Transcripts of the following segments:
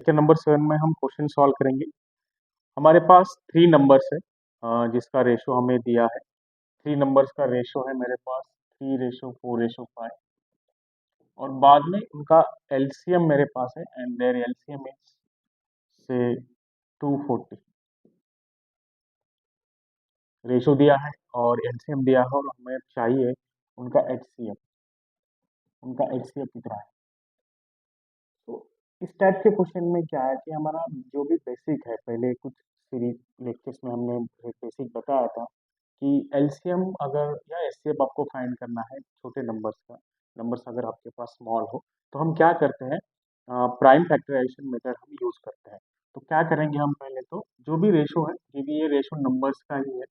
Lecture number 7 में हम question solve करेंगे। हमारे पास 3 नंबर्स है जिसका रेशो हमें दिया है। 3 नंबर्स का रेशो है मेरे पास 3:4:5 और बाद में उनका एलसीएम मेरे पास है एंड देयर एलसीएम इज से 240। रेशो दिया है और एलसीएम दिया है और हमें चाहिए उनका एचसीएफ। उनका एचसीएफ कितना है? तो इस टाइप के क्वेश्चन में क्या है कि हमारा जो भी बेसिक है, पहले कुछ सीरीज लेक्चर्स में हमने बेसिक बताया था कि एलसीएम अगर या एचसीएफ आपको फाइंड करना है छोटे नंबर्स का, नंबर्स अगर आपके पास स्मॉल हो तो हम क्या करते हैं, प्राइम फैक्टराइजेशन मेथड हम यूज करते हैं। तो क्या करेंगे हम, पहले तो जो भी रेशो है, क्योंकि ये रेशो नंबर्स का ही है,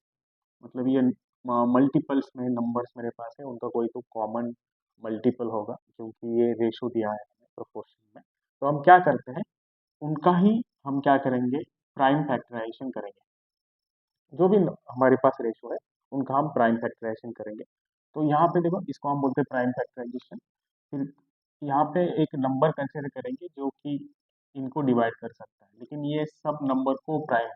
मतलब ये मल्टीपल्स में नंबर्स मेरे पास है, उनका कोई तो कॉमन मल्टीपल होगा क्योंकि ये रेशो दिया है प्रोपोर्शन में। तो हम क्या करते हैं, उनका ही हम क्या करेंगे, प्राइम फैक्टराइजेशन करेंगे। जो भी हमारे पास रेशो है उनका हम प्राइम फैक्टराइजेशन करेंगे। तो यहाँ पे देखो, इसको हम बोलते हैं प्राइम फैक्टराइजेशन। फिर यहाँ पे एक नंबर कंसिडर करेंगे जो कि इनको डिवाइड कर सकता है, लेकिन ये सब नंबर को प्राइम है,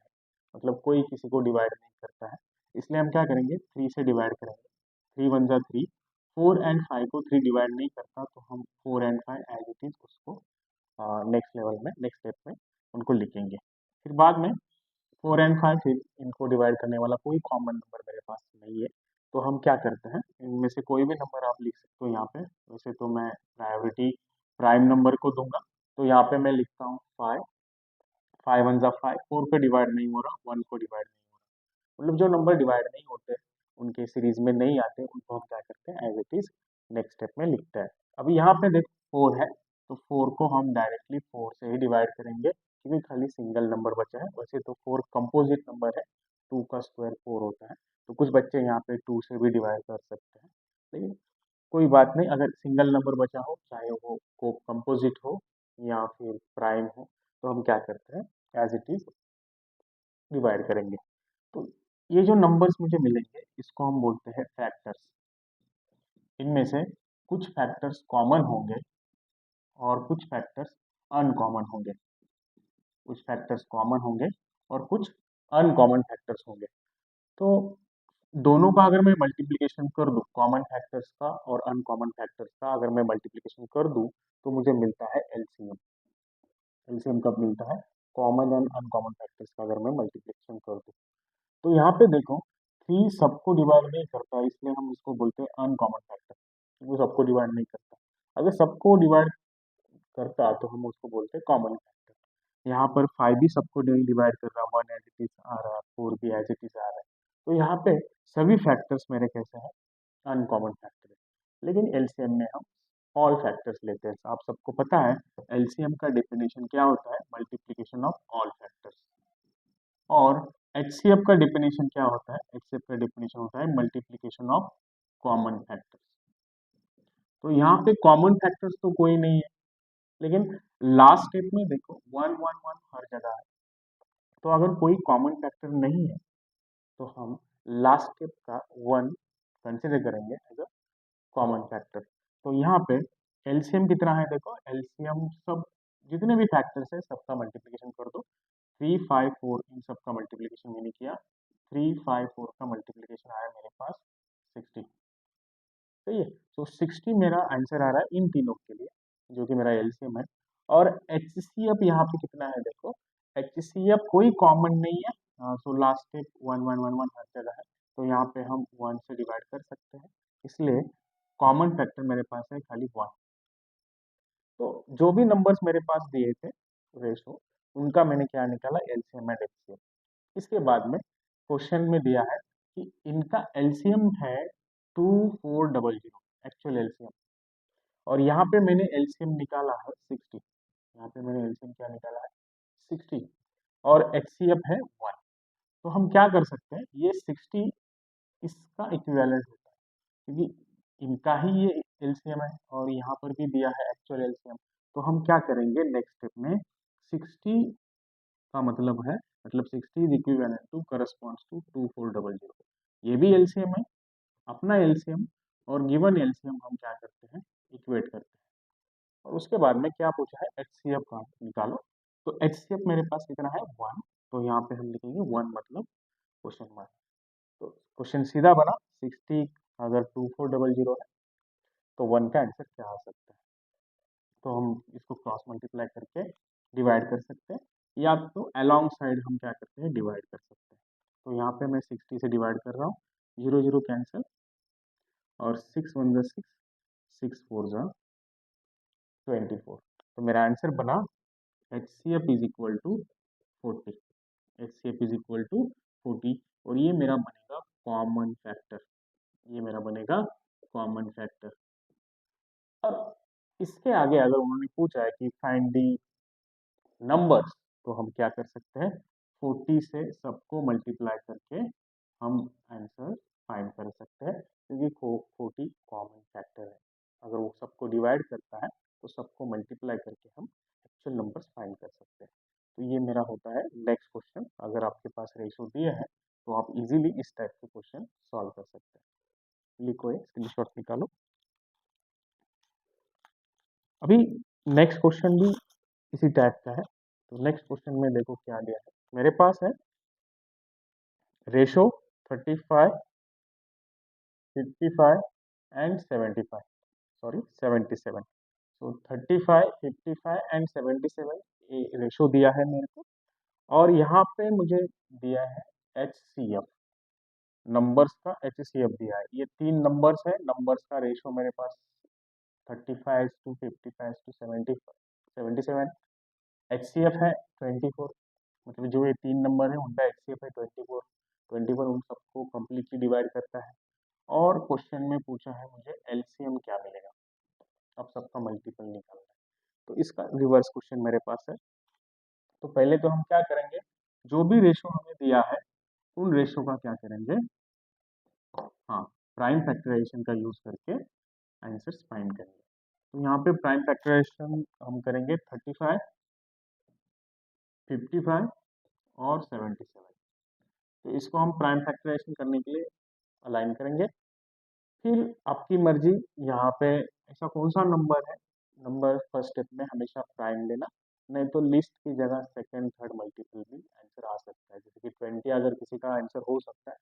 मतलब कोई किसी को डिवाइड नहीं करता है। इसलिए हम क्या करेंगे, 3 से डिवाइड करेंगे। 3 वन जा 3, 4 एंड 5 को 3 डिवाइड नहीं करता, तो हम 4 एंड 5 एज इट इज उसको नेक्स्ट लेवल में, नेक्स्ट स्टेप में उनको लिखेंगे। फिर बाद में 4 एंड 5, फिर इनको डिवाइड करने वाला कोई कॉमन नंबर मेरे पास नहीं है। तो हम क्या करते हैं, इनमें से कोई भी नंबर आप लिख सकते हो यहाँ पे। वैसे तो मैं प्रायोरिटी प्राइम नंबर को दूंगा, तो यहाँ पे मैं लिखता हूँ 5। 5 वन जा 5, 4 पे डिवाइड नहीं हो रहा, 1 को डिवाइड नहीं हो रहा, मतलब जो नंबर डिवाइड नहीं होते, उनके सीरीज में नहीं आते, उनको हम क्या करते हैं, as it is next step में लिखते हैं। अभी यहाँ पे देखो 4 है, तो 4 को हम डायरेक्टली 4 से ही डिवाइड करेंगे क्योंकि खाली सिंगल नंबर बचा है। वैसे तो 4 कंपोजिट नंबर है, 2 का स्क्वायर 4 होता है, तो कुछ बच्चे यहाँ पे 2 से भी डिवाइड कर सकते हैं, लेकिन कोई बात नहीं। अगर सिंगल नंबर बचा हो, चाहे वो को कंपोजिट हो या फिर प्राइम हो, तो हम क्या करते हैं, एज इट इज डिवाइड करेंगे। तो ये जो नंबर्स मुझे मिलेंगे इसको हम बोलते हैं फैक्टर्स। इनमें से कुछ फैक्टर्स कॉमन होंगे और कुछ फैक्टर्स अनकॉमन होंगे। कुछ फैक्टर्स कॉमन होंगे और कुछ अनकॉमन फैक्टर्स होंगे। तो दोनों का अगर मैं मल्टीप्लिकेशन कर दूं, कॉमन फैक्टर्स का और अनकॉमन फैक्टर्स का अगर मैं मल्टीप्लिकेशन कर दूं, तो मुझे मिलता है एलसीएम। एलसीएम कब मिलता है, कॉमन एंड अनकॉमन फैक्टर्स का अगर मैं मल्टीप्लिकेशन कर दूं। तो यहाँ पे देखो, 3 सबको डिवाइड नहीं करता, इसलिए हम इसको बोलते हैं अनकॉमन फैक्टर। वो सबको डिवाइड नहीं करता। अगर सबको डिवाइड करता तो हम उसको बोलते हैं कॉमन फैक्टर। यहाँ पर 5 भी सबको नहीं डिवाइड कर रहा, 1 एज इट इज आ रहा, 4 भी एज इट इज आ रहा है। तो यहाँ पे सभी फैक्टर्स मेरे कैसे हैं, अनकॉमन फैक्टर है। लेकिन एलसीएम में हम ऑल फैक्टर्स लेते हैं। आप सबको पता है एलसीएम का डेफिनेशन क्या होता है, मल्टीप्लिकेशन ऑफ ऑल फैक्टर्स। और एचसीएफ का डेफिनेशन क्या होता है, एचसीएफ का डेफिनेशन होता है मल्टीप्लिकेशन ऑफ कॉमन फैक्टर्स। तो यहाँ पे कॉमन फैक्टर्स तो कोई नहीं है, लेकिन लास्ट स्टेप में देखो 1 1 1 हर जगह है। तो अगर कोई कॉमन फैक्टर नहीं है तो हम लास्ट स्टेप का 1 कंसिडर करेंगे एज अ कॉमन फैक्टर। तो यहाँ पे एलसीएम कितना है, देखो एलसीएम सब जितने भी फैक्टर्स है सबका मल्टीप्लिकेशन कर दो। 3 5 4 इन सब का मल्टीप्लिकेशन मैंने किया, 3 5 4 का मल्टीप्लिकेशन आया मेरे पास 60। सही है, तो 60 मेरा आंसर आ रहा है इन तीनों के लिए, जो कि मेरा एलसीएम है। और एचसीएफ यहाँ पे कितना है, देखो एचसीएफ कोई कॉमन नहीं है, सो लास्ट स्टेप 1 1 1 1 हर जगह है, तो यहाँ पे हम 1 से डिवाइड कर सकते हैं, इसलिए कॉमन फैक्टर मेरे पास है खाली 1। तो जो भी नंबर्स मेरे पास दिए थे रेशो, उनका मैंने क्या निकाला, एलसीएम एंड एचसीएफ। इसके बाद में क्वेश्चन में दिया है कि इनका एलसीएम है 2400, एक्चुअल एलसीएम। और यहाँ पे मैंने एलसीएम निकाला है 60। यहाँ पे मैंने एलसीएम क्या निकाला है, 60, और एचसीएफ है 1। तो हम क्या कर सकते हैं, ये 60 इसका इक्विवेलेंट होता है क्योंकि इनका ही ये एलसीएम है और यहाँ पर भी दिया है एक्चुअल एलसीएम। तो हम क्या करेंगे नेक्स्ट स्टेप में, 60 का मतलब है, मतलब 60 is equivalent to corresponds to 2400। ये भी एलसीएम है, अपना एलसीएम और गिवन एलसीएम हम क्या करते हैं, इक्वेट करते हैं। और उसके बाद में क्या पूछा है, एचसीएफ का निकालो। तो HCF मेरे पास कितना है 1, तो यहाँ पे हम लिखेंगे 1 मतलब क्वेश्चन मार्क। तो क्वेश्चन सीधा बना, 60 अगर 2400 है तो 1 का आंसर क्या आ सकता है। तो हम इसको क्रॉस मल्टीप्लाई करके डिवाइड कर सकते हैं, या तो अलोंग साइड हम क्या करते हैं डिवाइड कर सकते हैं। तो यहाँ पे मैं 60 से डिवाइड कर रहा हूँ, 0 0 कैंसिल, और 6 1 जा 6, 6 4 जा 24। तो मेरा आंसर बना HCF is equal to 40, HCF is equal to 40, और ये मेरा बनेगा कॉमन फैक्टर, ये मेरा बनेगा कॉमन फैक्टर। अब इसके आगे अगर उन्होंने पूछा है कि फाइंड दी नंबर्स, तो हम क्या कर सकते हैं, 40 से सबको मल्टीप्लाई करके हम आंसर फाइंड कर सकते हैं, क्योंकि 40 कॉमन फैक्टर है। अगर वो सबको डिवाइड करता है तो सबको मल्टीप्लाई करके हम एक्चुअल नंबर्स फाइंड कर सकते हैं। तो ये मेरा होता है नेक्स्ट क्वेश्चन। अगर आपके पास रेशो दिया है तो आप इजीली इस टाइप के क्वेश्चन सॉल्व कर सकते हैं। लिखो, ये स्क्रीनशॉट निकालो। अभी नेक्स्ट क्वेश्चन भी इसी टाइप का है। तो नेक्स्ट क्वेश्चन में देखो क्या दिया है मेरे पास है, ratio 35 55 and 75, sorry 77। So 35 55 and 77 ये रेशो दिया है मेरे को, और यहाँ पे मुझे दिया है HCF, नंबर्स का HCF दिया है। ये 3 नंबर्स है, नंबर्स का रेशो मेरे पास 35:55:70 77, HCF है 24, मतलब जो ये 3 नंबर है उनका HCF है 24, 24 उन सबको कम्प्लीटली डिवाइड करता है। और क्वेश्चन में पूछा है मुझे LCM क्या मिलेगा, अब सबका मल्टीपल निकालना है। तो इसका रिवर्स क्वेश्चन मेरे पास है। तो पहले तो हम क्या करेंगे, जो भी रेशो हमें दिया है उन रेशो का क्या करेंगे, हाँ, प्राइम फैक्टराइजेशन का यूज करके आंसर्स फाइंड करेंगे। तो यहाँ पे प्राइम फैक्टराइजेशन हम करेंगे 35 55 और 77। तो इसको हम प्राइम फैक्टराइजेशन करने के लिए अलाइन करेंगे। फिर आपकी मर्जी, यहाँ पे ऐसा कौन सा नंबर है, नंबर फर्स्ट स्टेप में हमेशा प्राइम लेना, नहीं तो लिस्ट की जगह सेकंड थर्ड मल्टीपल भी आंसर आ सकता है। जैसे कि 20 अगर किसी का आंसर हो सकता है,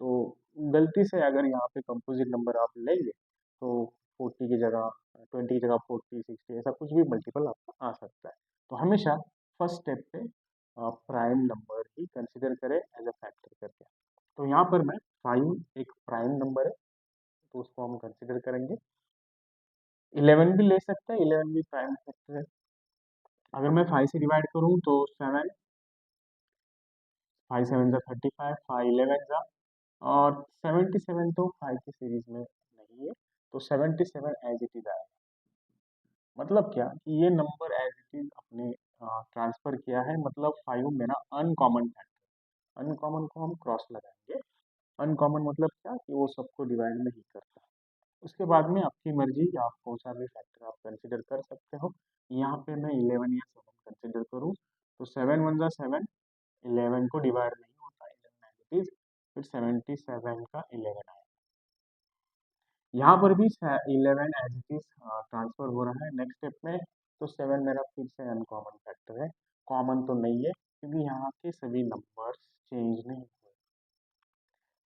तो गलती से अगर यहाँ पे कंपोजिट नंबर आप लेंगे तो 40 की जगह 20 की जगह 40 60 ऐसा कुछ भी मल्टीपल आपका आ सकता है। तो हमेशा फर्स्ट स्टेप पे प्राइम नंबर ही कंसिडर करें एज अ फैक्टर करके। तो यहाँ पर मैं 5 एक प्राइम नंबर है, तो उसको हम कंसिडर करेंगे। 11 भी ले सकते हैं, 11 भी प्राइम फैक्टर है। अगर मैं 5 से डिवाइड करूँ तो 7, 5 7 जा 35, 5 11 जा, और 77 तो 5 की सीरीज में नहीं है, तो 77 एज इट इज आएगा। मतलब क्या कि ये नंबर एज इट इज अपने ट्रांसफर किया है, मतलब 5 मेरा अनकॉमन फैक्टर। अनकॉमन को हम क्रॉस लगाएंगे। अनकॉमन मतलब क्या कि वो सबको डिवाइड नहीं करता। उसके बाद में आपकी मर्जी, आप कौन सा भी फैक्टर आप कंसिडर कर सकते हो। यहाँ पे मैं 11 या 7 कंसिडर करूँ तो 7 1 जा 7, 11 को डिवाइड नहीं होता, 11 एज इट इज, फिर 77 का 11 आया। यहाँ पर भी 11 एज इट इज ट्रांसफर हो रहा है नेक्स्ट स्टेप में। तो 7 मेरा फिर से अनकॉमन फैक्टर है, कॉमन तो नहीं है क्योंकि यहाँ के सभी नंबर्स चेंज नहीं हुए।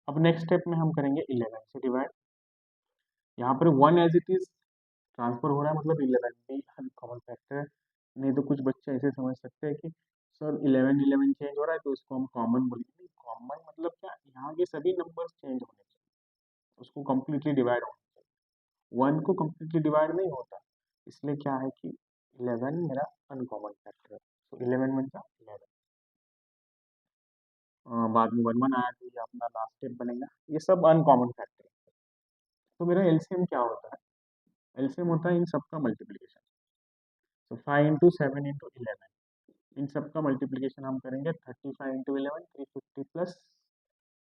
अब नेक्स्ट स्टेप में हम करेंगे 11 से डिवाइड। यहाँ पर 1 एज इट इज ट्रांसफर हो रहा है, मतलब 11 भी अनकॉमन फैक्टर है। नहीं तो कुछ बच्चे ऐसे समझ सकते हैं कि सर 11 11 चेंज हो रहा है तो इसको हम कॉमन बोलेंगे। कॉमन मतलब क्या, यहाँ के सभी नंबर्स चेंज होने चाहिए, उसको कम्प्लीटली डिवाइड होना चाहिए। 1 को कम्प्लीटली डिवाइड नहीं होता, इसलिए क्या है कि 11 मेरा अनकॉमन फैक्टर है। तो 11 1 का 11, बाद में 1 1 आया तो ये अपना लास्ट स्टेप बनेगा। ये सब अनकॉमन फैक्टर है। तो मेरा एलसीएम क्या होता है, एलसीएम होता है इन सबका मल्टीप्लीकेशन। तो 5 इंटू 7 इंटू 11, इन सब का मल्टीप्लिकेशन हम करेंगे। 35 इंटू 11 350 प्लस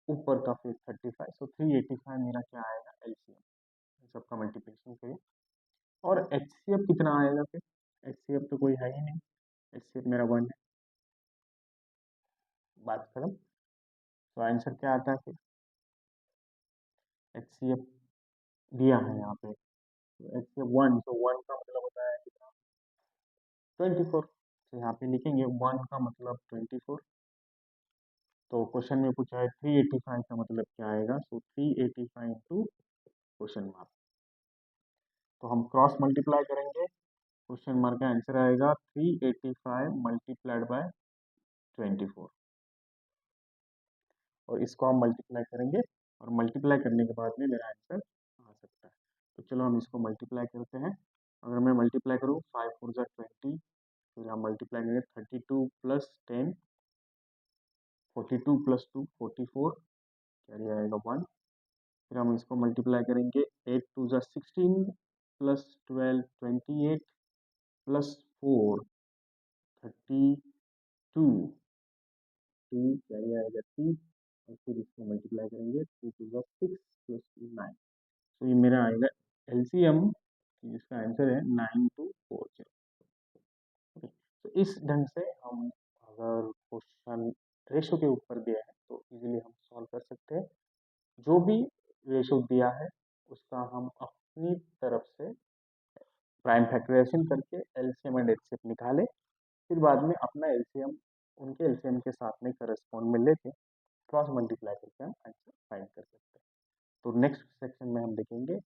ऊपर का फिर 35, सो 385 मेरा क्या आएगा एलसीएम। इन सब का मल्टीप्लिकेशन करिए, और एचसीएफ कितना आएगा फिर, एचसीएफ तो कोई है ही नहीं, एचसीएफ मेरा 1 है, बात खत्म। तो आंसर क्या आता है फिर, एचसीएफ दिया है यहाँ पे, तो एचसीएफ 1, तो 1 का मतलब होता है कितना 24। तो यहाँ पे लिखेंगे 1 का मतलब 24। तो क्वेश्चन में पूछा है 385 का मतलब क्या आएगा, सो 385 टू क्वेश्चन मार्क। तो हम क्रॉस मल्टीप्लाई करेंगे, क्वेश्चन मार्क का आंसर आएगा 385 मल्टीप्लाइड बाय 24, और इसको हम मल्टीप्लाई करेंगे और मल्टीप्लाई करने के बाद में मेरा आंसर आ सकता है। तो चलो हम इसको मल्टीप्लाई करते हैं। अगर मैं मल्टीप्लाई करूँ 5 4 जा 20, फिर हम मल्टीप्लाई करेंगे 32 प्लस 10, 42 प्लस 2 44, कैरी आएगा 1। फिर हम इसको मल्टीप्लाई करेंगे 8 2 जा 16 प्लस 12 28 प्लस 4 32, 2 कैरी आएगा 3, और फिर इसको मल्टीप्लाई करेंगे 2 2 जा 6 प्लस 2 9। तो ये मेरा आएगा एलसीएम, जिसका आंसर है 9240। ओके, तो इस ढंग से हम, अगर क्वेश्चन रेशो के ऊपर दिया है तो इजीली हम सॉल्व कर सकते हैं। जो भी रेशो दिया है उसका हम अपनी तरफ से प्राइम फैक्टराइजेशन करके एलसीएम एंड एचसीएफ निकालें, फिर बाद में अपना एलसीएम उनके एलसीएम के साथ में करस्पॉन्ड में लेके क्रॉस मल्टीप्लाई करके हम आंसर फाइंड कर सकते हैं। तो नेक्स्ट सेक्शन में हम देखेंगे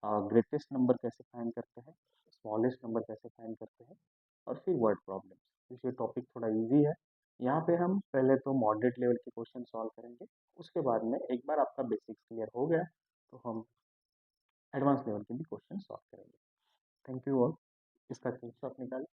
ग्रेटेस्ट नंबर कैसे फाइंड करते हैं, स्मॉलेस्ट नंबर कैसे फाइंड करते हैं, और फिर वर्ड प्रॉब्लम्स। ये टॉपिक थोड़ा इजी है। यहाँ पे हम पहले तो मॉडरेट लेवल के क्वेश्चन सॉल्व करेंगे, उसके बाद में एक बार आपका बेसिक्स क्लियर हो गया तो हम एडवांस लेवल के भी क्वेश्चन सॉल्व करेंगे। Thank you all. इसका स्क्रीनशॉट निकालें।